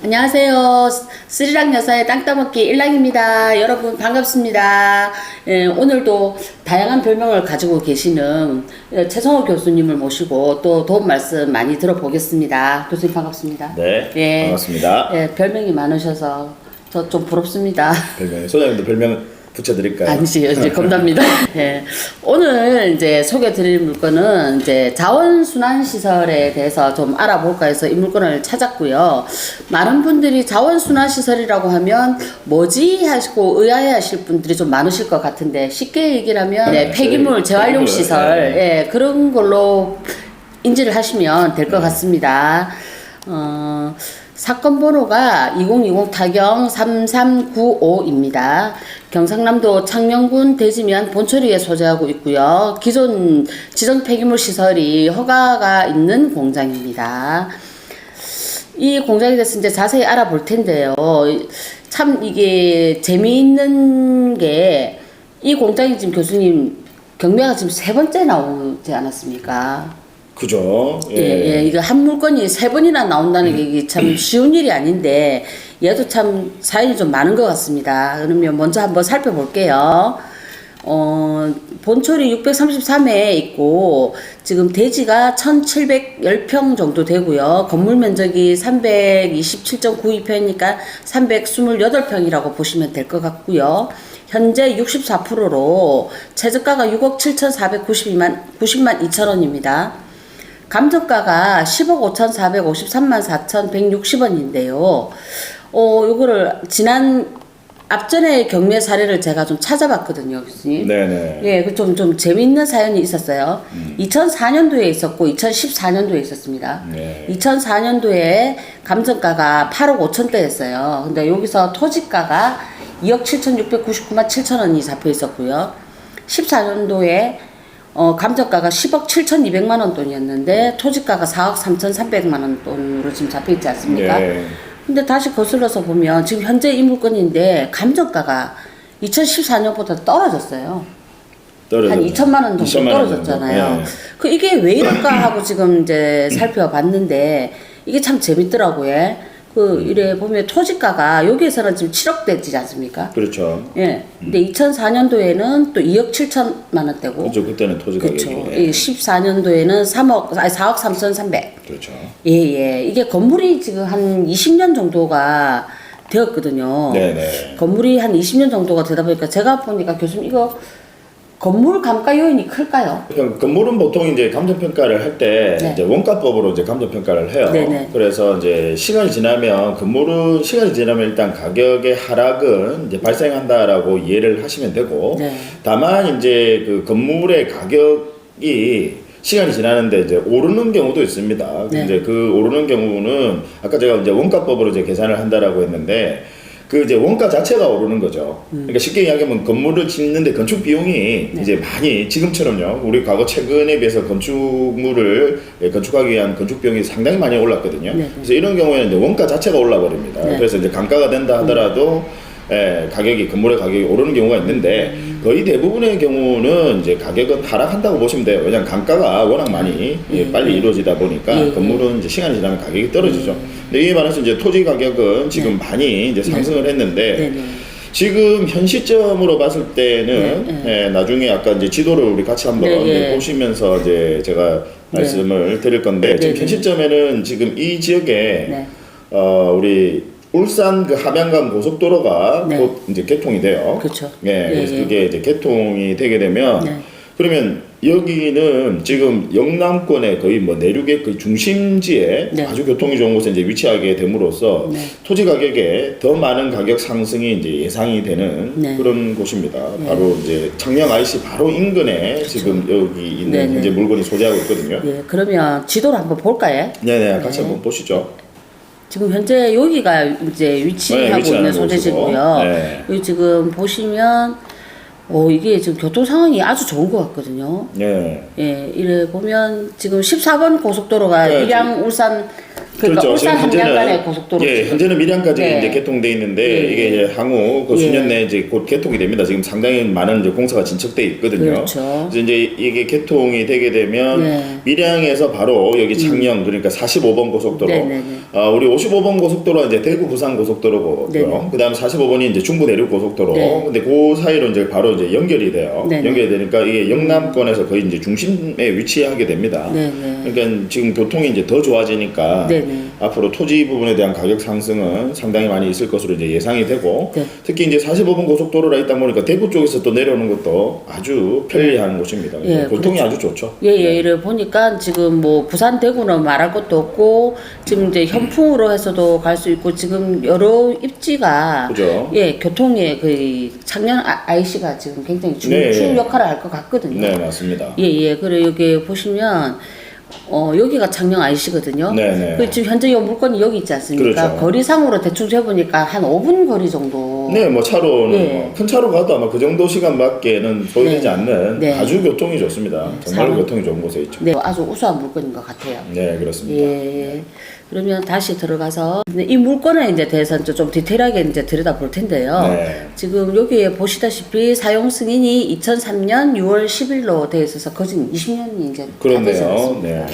안녕하세요. 스리랑 여사의 땅 따먹기 일랑입니다. 여러분 반갑습니다. 오늘도 다양한 별명을 가지고 계시는 최성호 교수님을 모시고 또 도움 말씀 많이 들어보겠습니다. 교수님 반갑습니다. 네, 반갑습니다. 별명이 많으셔서 저 좀 부럽습니다. 소장님도 별명 붙여드릴까요? 아니지, 이제 겁납니다. 오늘 이제 소개드릴 물건은 이제 자원순환시설에 대해서 좀 알아볼까 해서 이 물건을 찾았고요. 많은 분들이 자원순환시설이라고 하면 뭐지 하시고 의아해 하실 분들이 좀 많으실 것 같은데 쉽게 얘기를 하면 폐기물 재활용시설, 그런 걸로 인지를 하시면 될 것 같습니다. 사건 번호가 2020 타경 3395입니다. 경상남도 창녕군 대지면 본초리에 소재하고 있고요. 기존 지정 폐기물 시설이 허가가 있는 공장입니다. 이 공장에 대해서 이제 자세히 알아볼 텐데요. 참 이게 재미있는 게 이 공장이 지금 교수님 경매가 지금 3번째 나오지 않았습니까? 그죠. 이거 한 물건이 3번이나 나온다는 게 이게 참 쉬운 일이 아닌데, 얘도 참 사연이 좀 많은 것 같습니다. 그러면 먼저 한번 살펴볼게요. 본초리 633회에 있고, 지금 대지가 1710평 정도 되고요. 건물 면적이 327.92평이니까 328평이라고 보시면 될 것 같고요. 현재 64%로 최저가가 6억 7,490만 2천원입니다. 감정가가 10억 5,453만 4,160원인데요. 요거를 앞전에 경매 사례를 제가 좀 찾아봤거든요, 교수님. 네네. 예, 좀 재미있는 사연이 있었어요. 2004년도에 있었고, 2014년도에 있었습니다. 네. 2004년도에 감정가가 8억 5천대였어요. 근데 여기서 토지가가 2억 7,699만 7천원이 잡혀 있었고요. 14년도에 감정가가 10억 7,200만 원 돈이었는데 토지가가 4억 3,300만 원 돈으로 지금 잡혀 있지 않습니까? 네. 근데 다시 거슬러서 보면 지금 현재 이 물건인데 감정가가 2014년보다 떨어졌어요. 한 2천만 원 정도 떨어졌잖아요. 그 이게 왜 이럴까 하고 지금 이제 살펴봤는데 이게 참 재밌더라고요. 이래 보면 토지가가 여기에서는 지금 7억대지 않습니까? 그렇죠. 예. 근데 2004년도에는 또 2억 7천만 원대고. 그렇죠. 그때는 토지 가격이. 그렇죠. 14년도에는 4억 3,300. 그렇죠. 예. 이게 건물이 지금 한 20년 정도가 되었거든요. 네네. 건물이 한 20년 정도가 되다 보니까 제가 보니까 교수님 이거 건물 감가 요인이 클까요? 건물은 보통 이제 감정평가를 할 때 이제 원가법으로 이제 감정평가를 해요. 네네. 그래서 이제 시간이 지나면 건물은 시간이 지나면 일단 가격의 하락은 이제 발생한다라고 이해를 하시면 되고, 다만 이제 그 건물의 가격이 시간이 지나는데 이제 오르는 경우도 있습니다. 이제 그 오르는 경우는 아까 제가 이제 원가법으로 이제 계산을 한다라고 했는데 그 이제 원가 자체가 오르는 거죠. 그러니까 쉽게 이야기하면 건물을 짓는데 건축 비용이 이제 많이 지금처럼요. 우리 과거 최근에 비해서 건축물을 건축하기 위한 건축 비용이 상당히 많이 올랐거든요. 그래서 이런 경우에는 이제 원가 자체가 올라 버립니다. 그래서 이제 감가가 된다 하더라도 건물의 가격이 오르는 경우가 있는데 거의 대부분의 경우는 이제 가격은 하락한다고 보시면 돼요. 왜냐하면 감가가 워낙 많이 빨리 이루어지다 보니까 건물은 이제 시간이 지나면 가격이 떨어지죠. 근데 이에 반해서 이제 토지 가격은 지금 많이 이제 상승을 했는데 지금 현 시점으로 봤을 때는 나중에 아까 이제 지도를 우리 같이 한번 보시면서 이제 제가 말씀을 드릴 건데 지금 현 시점에는 지금 이 지역에 우리 울산 그 함양간 고속도로가 곧 이제 개통이 돼요. 그렇죠. 그래서 그게 이제 개통이 되게 되면 그러면 여기는 지금 영남권의 거의 뭐 내륙의 그 중심지에 아주 교통이 좋은 곳에 이제 위치하게 됨으로써 토지 가격에 더 많은 가격 상승이 이제 예상이 되는 그런 곳입니다. 바로 이제 창녕 IC 바로 인근에 지금 여기 있는 이제 물건이 소재하고 있거든요. 그러면 지도를 한번 볼까요? 네네, 같이 한번 보시죠. 지금 현재 여기가 이제 위치하고 있는 소재지고요. 여기 지금 보시면 이게 지금 교통 상황이 아주 좋은 것 같거든요. 이래 보면 지금 14번 고속도로가 일양 울산 그러니까 그렇죠. 울산 함양 간의 고속도로. 예, 지금. 현재는 밀양까지 네. 이제 개통돼 있는데 예. 이게 이제 향후 그 예. 수년 내에 이제 곧 개통이 됩니다. 지금 상당히 많은 이제 공사가 진척돼 있거든요. 그렇죠. 그래서 이제 이게 개통이 되게 되면 네. 밀양에서 바로 여기 창녕 그러니까 45번 고속도로, 네네네. 우리 55번 고속도로 이제 대구 부산 고속도로고요. 네네. 그다음 45번이 이제 중부 내륙 고속도로. 네. 근데 그 사이로 이제 바로 이제 연결이 돼요. 네네. 연결이 되니까 이게 영남권에서 거의 이제 중심에 위치하게 됩니다. 네네. 그러니까 지금 교통이 이제 더 좋아지니까 네네. 앞으로 토지 부분에 대한 가격 상승은 상당히 많이 있을 것으로 이제 예상이 되고 네. 특히 이제 45번 고속도로라 있다 보니까 대구 쪽에서 또 내려오는 것도 아주 편리한 곳입니다. 예, 교통이 그렇죠. 아주 좋죠. 예, 이래 보니까 지금 뭐 부산 대구는 말할 것도 없고 지금 이제 현풍으로 해서도 갈 수 있고 지금 여러 입지가 그죠? 예, 교통의 그 창녕 IC가 지금 굉장히 네, 중 예. 역할을 할 것 같거든요. 네, 맞습니다. 예. 그래 여기 보시면 여기가 창녕 IC거든요. 네네. 그 지금 현재 이 물건이 여기 있지 않습니까? 그렇죠. 거리상으로 대충 재보니까 한 5분 거리 정도. 네, 뭐 차로는 예. 큰 차로 가도 아마 그 정도 시간밖에는 소요되지 네. 않는 네. 아주 교통이 좋습니다. 정말로 사람- 교통이 좋은 곳에 있죠. 네, 아주 우수한 물건인 것 같아요. 네, 그렇습니다. 예. 그러면 다시 들어가서 이 물건에 이제 대해서 좀 디테일하게 이제 들여다볼 텐데요. 네. 지금 여기에 보시다시피 사용 승인이 2003년 6월 10일로 되어 있어서 거진 20년이 이제 다 그렇네요. 되지 않습니까? 네.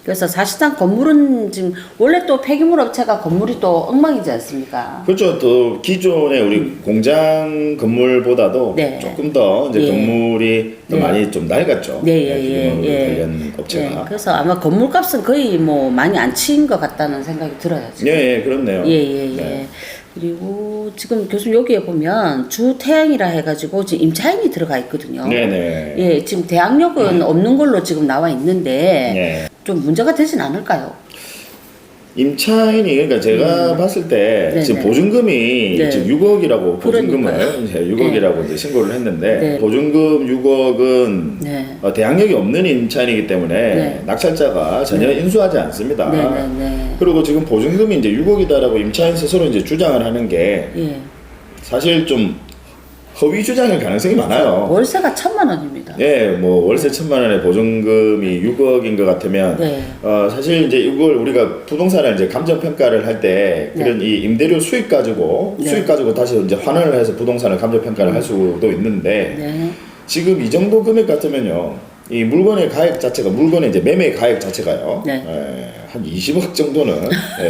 그래서 사실상 건물은 지금 원래 또 폐기물 업체가 건물이 또 엉망이지 않습니까? 그렇죠. 또 기존의 우리 공장 건물보다도 네. 조금 더 이제 예. 건물이 더 네. 많이 좀 낡았죠. 네, 기존 예. 관련 업체가. 예, 그래서 아마 건물값은 거의 뭐 많이 안 치인 것 같다는 생각이 들어요. 지금. 예, 그렇네요. 예. 네. 그리고 지금 교수님 여기에 보면 주태양이라 해가지고 지금 임차인이 들어가 있거든요. 네네. 예, 지금 대항력은 없는 걸로 지금 나와 있는데 네. 좀 문제가 되진 않을까요? 임차인이 그러니까 제가 봤을 때 네네. 지금 보증금이 네. 지금 6억이라고 보증금을 그러니까요. 이제 6억이라고 이제 신고를 했는데 네. 보증금 6억은 네. 대항력이 없는 임차인이기 때문에 네. 낙찰자가 전혀 인수하지 않습니다. 네. 그리고 지금 보증금이 이제 6억이다라고 임차인 스스로 이제 주장을 하는 게 예. 사실 좀 허위 주장일 가능성이 많아요. 월세가 1,000만 원입니다. 예, 뭐 월세 1,000만 원의 보증금이 6억인 것 같으면 네. 사실 이제 이걸 우리가 부동산을 이제 감정 평가를 할 때 그런 이 임대료 수익 가지고 네. 수익 가지고 다시 이제 환원을 해서 부동산을 감정 평가를 할 수도 있는데 네. 지금 이 정도 금액 같으면요. 이 물건의 가액 자체가 물건의 이제 매매 가액 자체가요. 네. 한 20억 정도는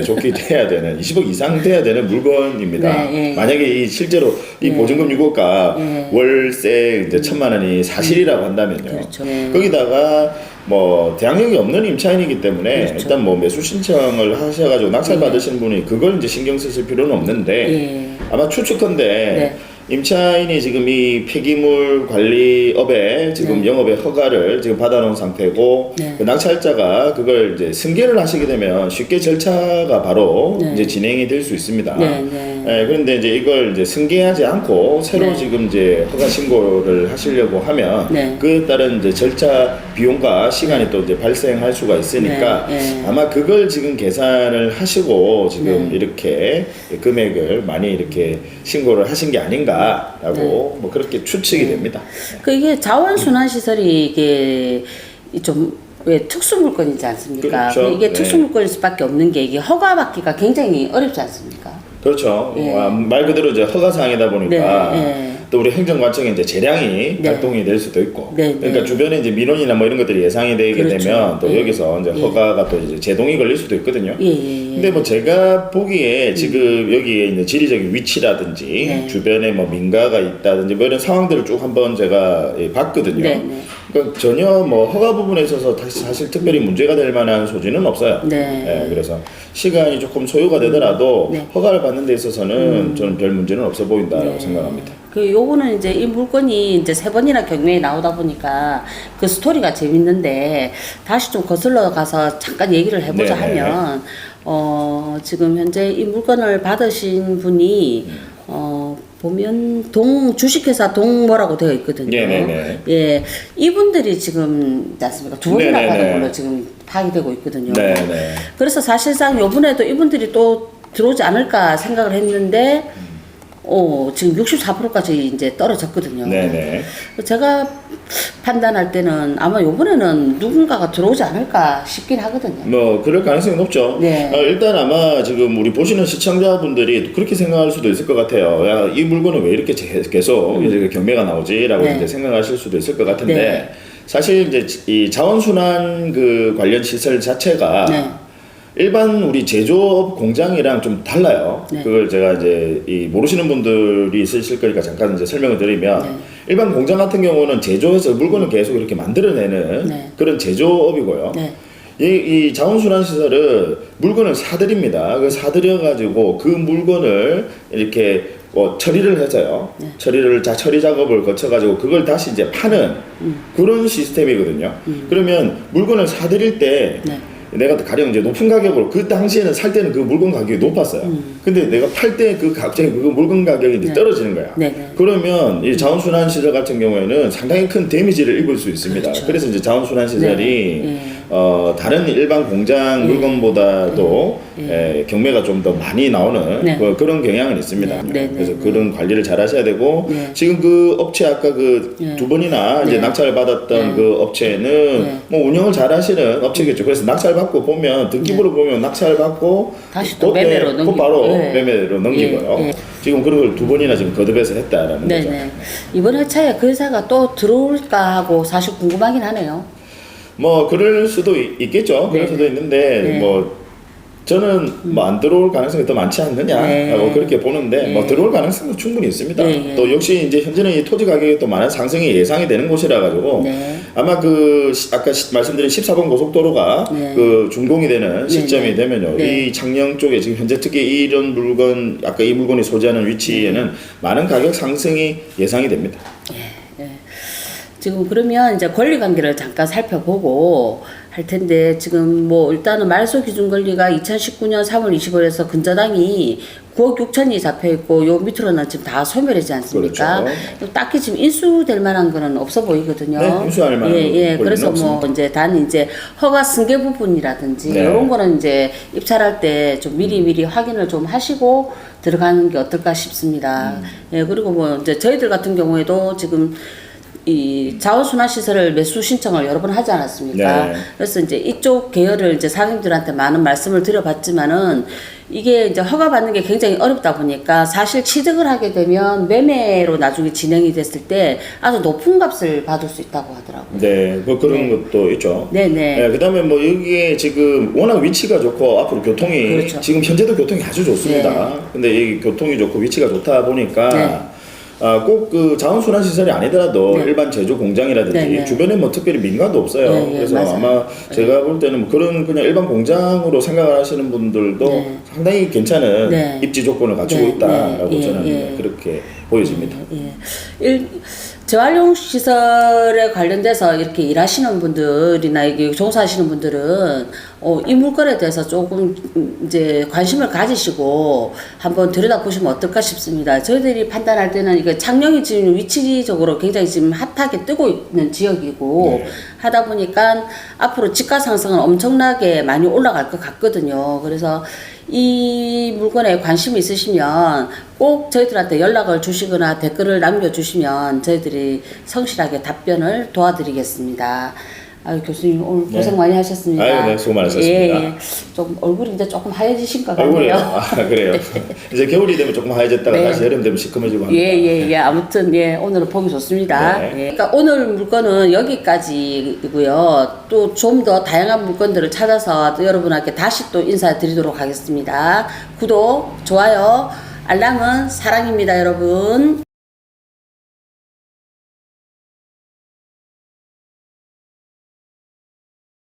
좋게 돼야 되는 20억 이상 돼야 되는 물건입니다. 네, 예. 만약에 이 실제로 이 네. 보증금 6억과 네. 월세 이제 1,000만 원이 사실이라고 한다면요. 그렇죠. 네. 거기다가 뭐 대항력이 없는 임차인이기 때문에 그렇죠. 일단 뭐 매수 신청을 하셔가지고 낙찰 받으시는 분이 그걸 이제 신경 쓰실 필요는 없는데 예. 아마 추측컨대 네. 임차인이 지금 이 폐기물 관리업에 지금 네. 영업의 허가를 지금 받아놓은 상태고 네. 그 낙찰자가 그걸 이제 승계를 하시게 되면 쉽게 절차가 바로 네. 이제 진행이 될 수 있습니다. 네. 그런데 이제 이걸 이제 승계하지 않고 새로 네. 지금 이제 허가 신고를 하시려고 하면 네. 그에 따른 이제 절차 비용과 시간이 또 이제 발생할 수가 있으니까 네. 아마 그걸 지금 계산을 하시고 지금 네. 이렇게 금액을 많이 이렇게 신고를 하신 게 아닌가라고 뭐 그렇게 추측이 됩니다. 그 이게 자원순환 시설이 이게 좀 왜 특수 물건이지 않습니까? 그렇죠. 이게 네. 특수 물건일 수밖에 없는 게 이게 허가 받기가 굉장히 어렵지 않습니까? 그렇죠. 예. 말 그대로 이제 허가 사항이다 보니까 네. 또 우리 행정관청에 이제 재량이 네. 발동이 될 수도 있고, 네. 그러니까 주변에 이제 민원이나 뭐 이런 것들이 예상이 되게 그렇죠. 되면 또 예. 여기서 이제 예. 허가가 또 이제 제동이 걸릴 수도 있거든요. 예. 근데 뭐 제가 보기에 지금 여기에 있는 지리적인 위치라든지 네. 주변에 뭐 민가가 있다든지 뭐 이런 상황들을 쭉 한번 제가 봤거든요. 네. 그러니까 전혀 뭐 허가 부분에 있어서 사실 특별히 문제가 될 만한 소지는 없어요. 네. 그래서 시간이 조금 소요가 되더라도 네. 허가를 받는 데 있어서는 저는 별 문제는 없어 보인다라고 네. 생각합니다. 그 요거는 이제 이 물건이 이제 3번이나 경매에 나오다 보니까 그 스토리가 재밌는데 다시 좀 거슬러 가서 잠깐 얘기를 해보자 네네. 하면 지금 현재 이 물건을 받으신 분이 보면 주식회사 뭐라고 되어 있거든요. 네네네. 예, 이분들이 지금 있지 않습니까? 두 번이나 네네네. 받은 걸로 지금 파악이 되고 있거든요. 지금 64%까지 이제 떨어졌거든요. 네네. 제가 판단할 때는 아마 요번에는 누군가가 들어오지 않을까 싶긴 하거든요. 뭐 그럴 가능성이 높죠. 네. 일단 아마 지금 우리 보시는 시청자분들이 그렇게 생각할 수도 있을 것 같아요. 야, 이 물건은 왜 이렇게 계속 이제 경매가 나오지라고 네. 이제 생각하실 수도 있을 것 같은데 네. 사실 이제 이 자원순환 그 관련 시설 자체가 네. 일반 우리 제조업 공장이랑 좀 달라요. 네. 그걸 제가 이제 이 모르시는 분들이 있으실 거니까 잠깐 이제 설명을 드리면 네. 일반 공장 같은 경우는 제조해서 물건을 계속 이렇게 만들어내는 네. 그런 제조업이고요. 네. 이 자원순환 시설은 물건을 사들입니다. 그 사들여가지고 그 물건을 이렇게 처리를 해서요. 네. 처리 작업을 거쳐가지고 그걸 다시 이제 파는 그런 시스템이거든요. 그러면 물건을 사들일 때 네. 내가 가령 이제 높은 가격으로 그 당시에는 살 때는 그 물건 가격이 높았어요. 근데 내가 팔 때 그 갑자기 그 물건 가격이 이제 네. 떨어지는 거야. 네, 네. 그러면 이 자원순환 시설 같은 경우에는 상당히 큰 데미지를 입을 수 있습니다. 그렇죠. 그래서 이제 자원순환 시설이 네. 다른 일반 공장 물건보다도 경매가 좀 더 많이 나오는 네. 그런 경향은 있습니다. 네, 네, 그래서 네. 그런 관리를 잘 하셔야 되고 네. 지금 그 업체 아까 그 네. 두 번이나 이제 네. 낙찰을 받았던 네. 그 업체는 네. 뭐 운영을 잘 하시는 업체겠죠. 그래서 낙찰 받고 보면 듣기부로 보면 낙찰 받고 다시 또 매매로 곧 넘기고. 바로 네. 매매로 넘기고요. 예, 예. 지금 그런 걸 두 번이나 지금 거듭해서 했다라는 거죠. 네네. 이번 회차에 그 회사가 또 들어올까 하고 사실 궁금하긴 하네요. 뭐 그럴 수도 있겠죠. 그럴 네. 수도 있는데 네. 뭐 저는 뭐 안 들어올 가능성이 더 많지 않느냐라고 네. 그렇게 보는데 네. 뭐 들어올 가능성도 충분히 있습니다. 네. 또 역시 이제 현재는 이 토지 가격이 또 많은 상승이 예상이 되는 곳이라 가지고 네. 아마 그 아까 말씀드린 14번 고속도로가 네. 그 준공이 되는 시점이 네. 되면요. 네. 이 창녕 쪽에 지금 현재 특히 이런 물건 아까 이 물건이 소지하는 위치에는 많은 가격 상승이 예상이 됩니다. 지금 그러면 이제 권리 관계를 잠깐 살펴보고 할 텐데 지금 뭐 일단은 말소 기준 권리가 2019년 3월 25일에서 근저당이 9억 6천이 잡혀 있고 요 밑으로는 지금 다 소멸이지 않습니까? 그렇죠. 딱히 지금 인수될 만한 거는 없어 보이거든요. 네, 인수할 만한 권리는 그래서 뭐 없습니다. 이제 단 이제 허가 승계 부분이라든지 네. 이런 거는 이제 입찰할 때 좀 미리 확인을 좀 하시고 들어가는 게 어떨까 싶습니다. 예, 그리고 뭐 이제 저희들 같은 경우에도 지금 이 자원순환 시설을 매수 신청을 여러 번 하지 않았습니까? 네. 그래서 이제 이쪽 계열을 이제 사장님들한테 많은 말씀을 드려봤지만은 이게 이제 허가 받는 게 굉장히 어렵다 보니까 사실 취득을 하게 되면 매매로 나중에 진행이 됐을 때 아주 높은 값을 받을 수 있다고 하더라고요. 네, 뭐 그런 것도 있죠. 네네. 네, 그다음에 뭐 여기에 지금 워낙 위치가 좋고 앞으로 교통이 그렇죠. 지금 현재도 교통이 아주 좋습니다. 근데 이 교통이 좋고 위치가 좋다 보니까 네. 꼭 그 자원순환 시설이 아니더라도 네. 일반 제조 공장이라든지 네, 네. 주변에 뭐 특별히 민가도 없어요. 네, 네, 그래서 맞아요. 아마 제가 볼 때는 뭐 그런 그냥 일반 공장으로 생각을 하시는 분들도 네. 상당히 괜찮은 네. 입지 조건을 갖추고 네, 있다라고 네, 저는 예. 그렇게 보여집니다. 재활용 시설에 관련돼서 이렇게 일하시는 분들이나 이게 종사하시는 분들은 이 물건에 대해서 조금 이제 관심을 가지시고 한번 들여다보시면 어떨까 싶습니다. 저희들이 판단할 때는 이게 창녕이 지금 위치적으로 굉장히 지금 핫하게 뜨고 있는 지역이고 네. 하다 보니까 앞으로 집가 상승은 엄청나게 많이 올라갈 것 같거든요. 그래서 이 물건에 관심이 있으시면 꼭 저희들한테 연락을 주시거나 댓글을 남겨주시면 저희들이 성실하게 답변을 도와드리겠습니다. 아유, 교수님 오늘 네. 고생 많이 하셨습니다. 아유, 네, 수고 많으셨습니다. 예. 좀 얼굴이 이제 조금 하얘지신 것 얼굴이요? 같네요. 그래요. 이제 겨울이 되면 조금 하얘졌다가 네. 다시 여름 되면 시커매지고 합니다. 예. 아무튼, 오늘은 보기 좋습니다. 네. 그러니까 오늘 물건은 여기까지이고요. 또 좀 더 다양한 물건들을 찾아서 또 여러분에게 다시 또 인사드리도록 하겠습니다. 구독, 좋아요, 알람은 사랑입니다, 여러분.